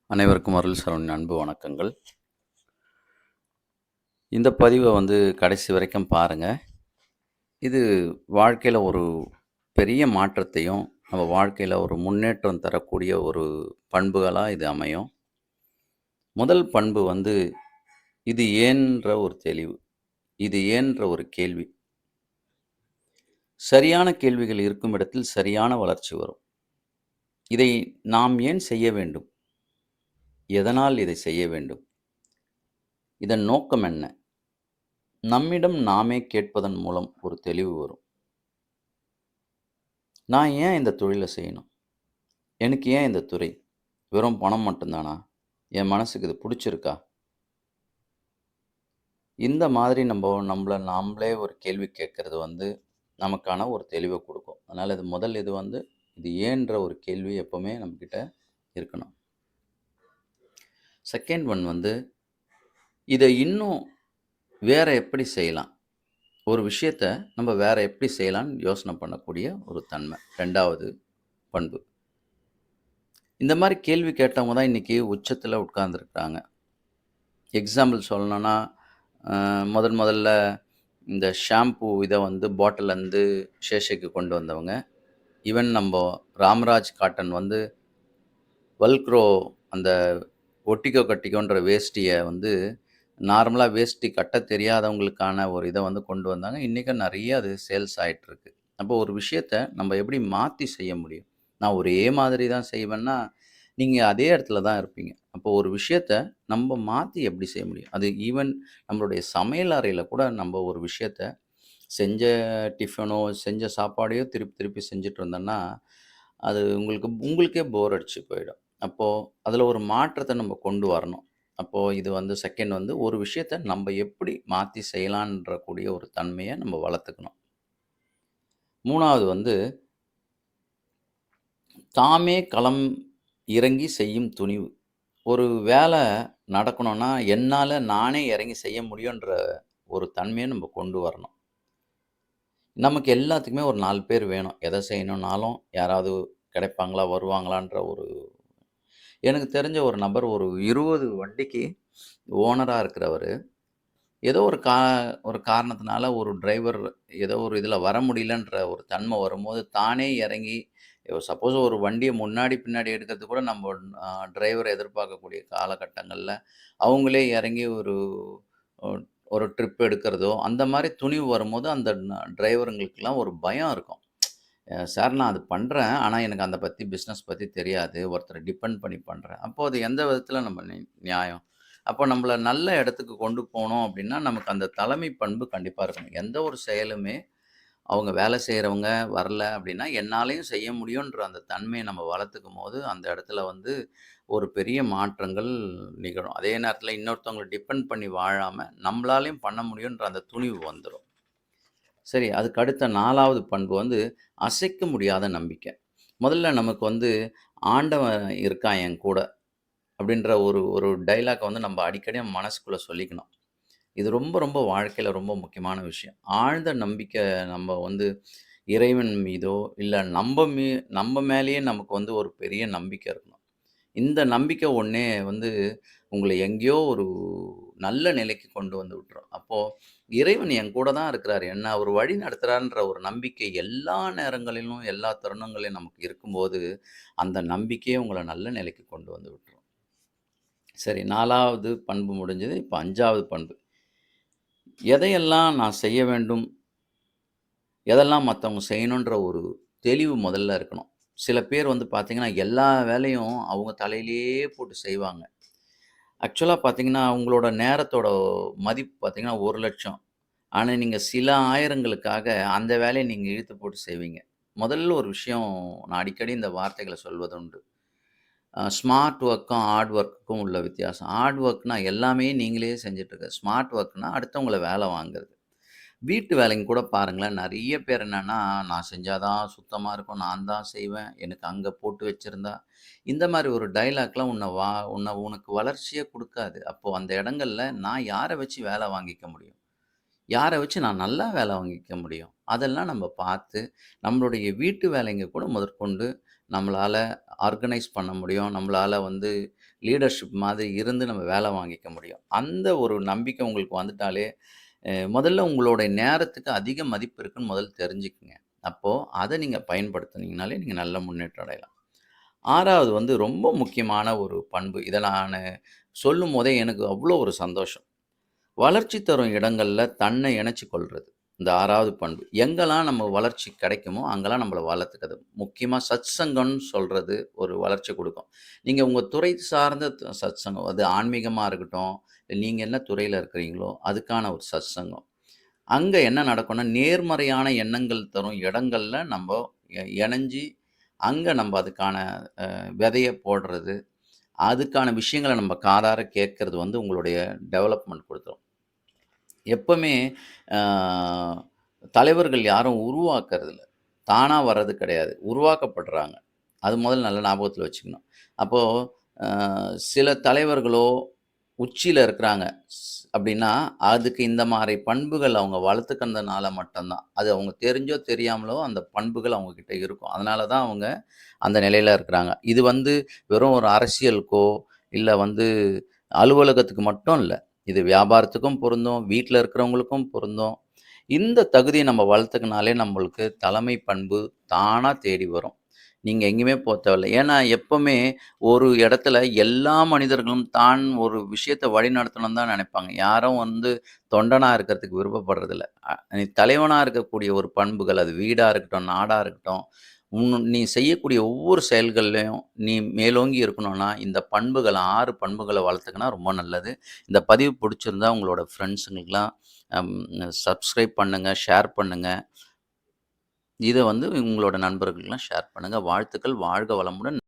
அனைவருக்கும் அருள் சரவணன் அன்பு வணக்கங்கள். இந்த பதிவை கடைசி வரைக்கும் பாருங்க. இது வாழ்க்கையில ஒரு பெரிய மாற்றத்தையும், நம்ம வாழ்க்கையில ஒரு முன்னேற்றம் தரக்கூடிய ஒரு பண்புகளா இது அமையும். முதல் பண்பு இது ஏன்ற ஒரு தெளிவு. இது ஏன்ற ஒரு கேள்வி. சரியான கேள்விகள் இருக்கும் இடத்தில் சரியான வளர்ச்சி வரும். இதை நாம் ஏன் செய்ய வேண்டும்? எதனால் இதை செய்ய வேண்டும்? இதன் நோக்கம் என்ன? நம்மிடம் நாமே கேட்பதன் மூலம் ஒரு தெளிவு வரும். நான் ஏன் இந்த தொழிலை செய்யணும்? எனக்கு ஏன் இந்த துறை? வெறும் பணம் மட்டும் தானா? என் மனசுக்கு இது புடிச்சிருக்கா? இந்த மாதிரி நம்மள நாமளே ஒரு கேள்வி கேட்கறது நமக்கான ஒரு தெளிவ குடுக்கும். அதனால இது முதல் இது இது ஏன்ற ஒரு கேள்வி எப்பவுமே நம்மகிட்ட இருக்கணும். செகண்ட் ஒன் இத இன்னும் வேற எப்படி செய்யலாம்? ஒரு விஷயத்த நம்ம வேற எப்படி செய்யலாம்ன்னு யோசனை பண்ணக்கூடிய ஒரு தன்மை. 2வது பண்பு. இந்த மாரி கேள்வி கேட்டவங்க தான் இன்னைக்கு உச்சத்தில உட்கார்ந்துருக்காங்க. எக்ஸாம்பிள் சொல்லணும்னா, முதல்ல இந்த ஷாம்பு இத பாட்டில்லேருந்து சேஷைக்கு கொண்டு வந்தவங்க. ஈவன் ராமராஜ் காட்டன் வெல்க்ரோ அந்த ஒட்டிக்கோ கட்டிக்கோன்ற வேஷ்டிய நார்மலா வேஷ்டி கட்டத் தெரியாதவங்களுக்கான ஒரு இத கொண்டு வந்தாங்க. இன்னைக்கும் நெறைய அது சேல்ஸ் ஆயிட்டுருக்கு. அப்போ ஒரு விஷயத்த நம்ம எப்படி மாத்தி செய்ய முடியும்? நான் ஒரே மாதிரி தான் செய்வேன்னா, நீங்க அதே இடத்துல தான் இருப்பீங்க. அப்போ ஒரு விஷயத்த நம்ம மாத்தி எப்படி செய்ய முடியும்? அது ஈவன் நம்மளுடைய சமையல் அறையில கூட நம்ம ஒரு விஷயத்த செஞ்ச டிஃபனோ, செஞ்ச சாப்பாடையோ திருப்பி திருப்பி செஞ்சுட்டு இருந்தோம்னா, அது உங்களுக்கே போர் அடிச்சு போயிடும். அப்போ அதில ஒரு மாற்றத்த நம்ம கொண்டு வரணும். அப்போ இது செகண்ட் ஒரு விஷயத்த நம்ப எப்படி மாத்தி செய்யலான்ற கூடிய ஒரு தன்மைய நம்ம வளர்த்துக்கணும். 3வது தாமே களம் இறங்கி செய்யும் துணிவு. ஒரு வேல நடக்கணும்னா, என்னால நானே இறங்கி செய்ய முடியுன்ற ஒரு தன்மைய நம்ம கொண்டு வரணும். நமக்கு எல்லாத்துக்குமே ஒரு 4 பேர் வேணும். எத செய்யணும்னாலும் யாராவது கிடைப்பாங்களா, வருவாங்களான்ற ஒரு எனக்கு தெரிஞ்ச ஒரு நபர் ஒரு 20 வண்டிக்கு ஓனரா இருக்கிறவரு. ஏதோ ஒரு காரணத்தினால ஒரு டிரைவர் ஏதோ ஒரு இதில வர முடியலன்ற ஒரு தன்மை வரும்போது, தானே இறங்கி சப்போஸ் ஒரு வண்டிய முன்னாடி, பின்னாடி எடுக்கிறதுக்கு கூட நம்ம டிரைவர எதிர்பார்க்கக்கூடிய காலகட்டங்கள்ல, அவங்களே இறங்கி ஒரு ஒ ஒரு ட்ரிப் எடுக்கிறதோ, அந்த மாரி துணிவு வரும்போது, அந்த டிரைவருங்களுக்கெல்லாம் ஒரு பயம் இருக்கும். சார் நான் அது பண்றேன். ஆனா, எனக்கு அந்த பிசினஸ் பத்தி தெரியாது. ஒருத்தர டிபெண்ட் பண்ணி பண்றேன். அப்போ அது எந்த விதத்தில நம்ம நியாயம்? அப்போ நம்மள நல்ல இடத்துக்கு கொண்டு போணும் அப்டின்னா, நமக்கு அந்த தலைமை பண்பு கண்டிப்பா இருக்கணும். எந்த ஒரு செயலுமே அவங்க வேலை செய்றவங்க வரல அப்டின்னா, என்னாலயும் செய்ய முடியுன்ற அந்த தன்மைய நம்ம வளர்த்துக்கும்போது, அந்த இடத்துல ஒரு பெரிய மாற்றங்கள் நிகழும். அதே நேரத்தில இன்னொருத்தவங்கள டிபெண்ட் பண்ணி வாழாம, நம்மளாலயும் பண்ண முடியுன்ற அந்த துணிவு வந்துரும். சரி, அதுக்கு அடுத்த 4வது பண்பு அசைக்க முடியாத நம்பிக்கை. முதல்ல நமக்கு ஆண்டவன் இருக்கான் என் கூட, அப்படின்ற ஒரு ஒரு டயலாக்க நம்ம அடிக்கடி நம்ம மனசுக்குள்ள சொல்லிக்கணும். இது ரொம்ப ரொம்ப வாழ்க்கையில ரொம்ப முக்கியமான விஷயம். ஆழ்ந்த நம்பிக்கை நம்ம இறைவன் மீதோ, இல்ல நம்ப மேலேயே நமக்கு ஒரு பெரிய நம்பிக்கை இருக்கணும். இந்த நம்பிக்கை ஒண்ணே உங்கள எங்கேயோ ஒரு நல்ல நிலைக்கு கொண்டு வந்து விட்டுரும். அப்போ இறைவன் என் கூட தான் இருக்கிறாரு. என்ன அவரு வழி நடத்துறார்ன்ற ஒரு நம்பிக்கை எல்லா நேரங்களிலும், எல்லா தருணங்களிலும் நமக்கு இருக்கும்போது, அந்த நம்பிக்கையே உங்கள நல்ல நிலைக்கு கொண்டு வந்து விட்டுரும். சரி 4வது பண்பு முடிஞ்சது. இப்ப 5வது பண்பு. எதையெல்லாம் நான் செய்ய வேண்டும்? எதெல்லாம் மத்தவங்க செய்யணுன்ற ஒரு தெளிவு முதல்ல இருக்கணும். சில பேர் பார்த்தீங்கன்னா, எல்லா வேலையும் அவங்க தலையிலேயே போட்டு செய்வாங்க. ஆக்சுவலா பார்த்தீங்கன்னா, உங்களோட நேரத்தோட மதிப்பு பார்த்தீங்கன்னா 1,00,000. ஆனா, நீங்க சில ஆயிரங்களுக்காக அந்த வேலைய நீங்க இழுத்து போட்டு செய்வீங்க. முதல்ல ஒரு விஷயம் நான் அடிக்கடி இந்த வார்த்தைகள சொல்வதுண்டு. ஸ்மார்ட் ஒர்க்கும், ஹார்ட் ஒர்க்குக்கும் உள்ள வித்தியாசம். ஹார்ட் ஒர்க்னா எல்லாமே நீங்களே செஞ்சுட்டு இருக்க. ஸ்மார்ட் ஒர்க்னா அடுத்தவங்கள வேல வாங்குறது. வீட்டு வேலைங்க கூட பாருங்களேன், நெறைய பேர் என்னன்னா, நான் செஞ்சா தான் சுத்தமா இருக்கும். நான் தான் செய்வேன். எனக்கு அங்க போட்டு வச்சிருந்தா, இந்த மாரி ஒரு டயலாக்லாம் உனக்கு வளர்ச்சியே குடுக்காது. அப்போ அந்த இடங்கள்ல நான் யார வச்சு வேல வாங்கிக்க முடியும்? யார வச்சு நான் நல்லா வேல வாங்கிக்க முடியும்? அதெல்லாம் நம்ம பார்த்து, நம்மளுடைய வீட்டு வேலைங்க கூட முதற்கொண்டு நம்மளால ஆர்கனைஸ் பண்ண முடியும். நம்மளால வந்து லீடர்ஷிப் மாதிரி இருந்து நம்ம வேலை வாங்கிக்க முடியும். அந்த ஒரு நம்பிக்கை உங்களுக்கு வந்துட்டாலே, முதல்ல உங்களுடைய நேரத்துக்கு அதிக மதிப்பு இருக்குன்னு முதல்ல தெரிஞ்சுக்கங்க. அப்போ அத நீங்க பயன்படுத்துனீங்கனாலே, நீங்க நல்ல முன்னேற்றம் அடையலாம். 6வது வந்து ரொம்ப முக்கியமான ஒரு பண்பு. இத நானு சொல்லும்போதே எனக்கு அவ்ளோ ஒரு சந்தோஷம். வளர்ச்சி தரும் இடங்கள்ல தன்னை இணைச்சுக் கொள்றது. இந்த 6வது பண்பு. எங்கெல்லாம் நம்ம வளர்ச்சி கிடைக்குமோ, அங்கெல்லாம் நம்மள வளர்த்துக்கிறது. முக்கியமா சத்சங்கம்னு சொல்றது ஒரு வளர்ச்சி குடுக்கும். நீங்க உங்க துறை சார்ந்த சத்சங்கம். அது ஆன்மீகமா இருக்கட்டும், நீங்க என்ன துறையில இருக்கிறீங்களோ, அதுக்கான ஒரு சத்சங்கம். அங்க என்ன நடக்கும்னா, நேர்மறையான எண்ணங்கள் தரும் இடங்கள்ல நம்ப இணஞ்சு, அங்க நம்ப அதுக்கான விதைய போடுறது, அதுக்கான விஷயங்கள நம்ம காதார கேட்கறது வந்து உங்களுடைய டெவலப்மெண்ட் குடுத்துரும். எப்பவுமே அ தலைவர்கள் யாரும் உருவாக்குறதில்ல. தானா வர்றது கிடையாது. உருவாக்கப்படுறாங்க. அது முதல்ல நல்லா ஞாபகத்துல வச்சுக்கணும். அப்போ அ சில தலைவர்களோ உச்சியில இருக்கிறாங்க அப்படின்னா, அதுக்கு இந்த மாரி பண்புகள் அவங்க வளர்த்துக்கினதுனால மட்டும் தான். அது அவங்க தெரிஞ்சோ, தெரியாமலோ அந்த பண்புகள் அவங்க கிட்ட இருக்கும். அதனால தான் அவங்க அந்த நிலையில இருக்கிறாங்க. இது வந்து வெறும் ஒரு அரசியலுக்கோ, இல்ல வந்து அலுவலகத்துக்கு மட்டும் இல்ல. இது வியாபாரத்துக்கும் பொருந்தும், வீட்ல இருக்கிறவங்களுக்கும் பொருந்தும். இந்த தகுதிய நம்ம வளர்த்துக்கினாலே நம்மளுக்கு தலைமை பண்பு தானா தேடி வரும். நீங்க எங்கேயுமே தேவையில்ல. ஏன்னா, எப்பவுமே ஒரு இடத்துல எல்லா மனிதர்களும் தான் ஒரு விஷயத்த வழிநடத்தணும்னு தான் நினைப்பாங்க. யாரும் வந்து தொண்டனா இருக்கிறதுக்கு விருப்பப்படுறதில்ல. நீ தலைவனா இருக்கக்கூடிய ஒரு பண்புகள், அது வீடா இருக்கட்டும், நாடா இருக்கட்டும், நீ செய்யக்கூடிய ஒவ்வொரு செயல்கள்லயும் நீ மேலோங்கி இருக்கணும்னா, இந்த பண்புகள 6 பண்புகள வளர்த்துக்கினா ரொம்ப நல்லது. இந்த பதிவு பிடிச்சிருந்தா உங்களோட ஃப்ரெண்ட்ஸுங்களுக்கெல்லாம் அம் சப்ஸ்கிரைப் பண்ணுங்க, ஷேர் பண்ணுங்க. இத வந்து உங்களோட நண்பர்களுக்கெல்லாம் ஷேர் பண்ணுங்க. வாழ்த்துக்கள். வாழ்க வளமுடன்.